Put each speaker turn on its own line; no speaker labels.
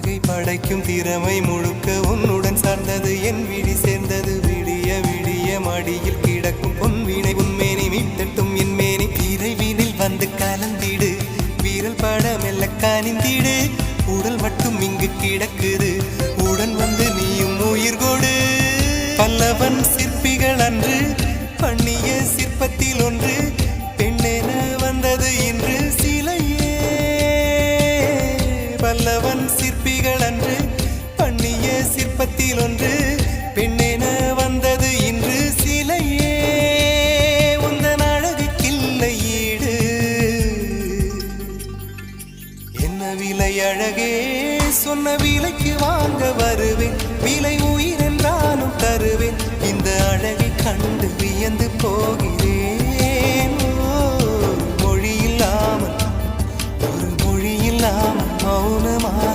உலகை படைக்கும் திறமை முழுக்க உன்னுடன் சார்ந்தது என் விழி சேர்ந்தது விடிய விடிய மடியில் கிடக்கும் பொன்வினை உன்மேனி மீட்டட்டும் என் மேனி இறைவினில் வந்து கலந்திடு வீரல் பட மெல்ல காணிந்திடு உடல் மட்டும் இங்கு கிடக்குது உடன் வந்து நீயும் உயிர் கொடு பல்லவன் சிற்பிகள் அன்று பண்ணிய சிற்பத்தில் ஒன்று பெண்ணென வந்தது இன்று சிலையே பல்லவன் சிற்பிகள் அன்று பண்ணிய சிற்பத்தில் ஒன்று பெண்ணென வந்தது இன்று சிலையே உந்தன் அழகுக்கில்லை ஈடு என்ன விலை அழகே சொன்ன விலைக்கு வாங்க வருவேன் விலை உயிர் என்றாலும் தருவேன் இந்த அழகை கண்டு வியந்து போகிறேன் ஒரு மொழி இல்லாமல் மௌனமாக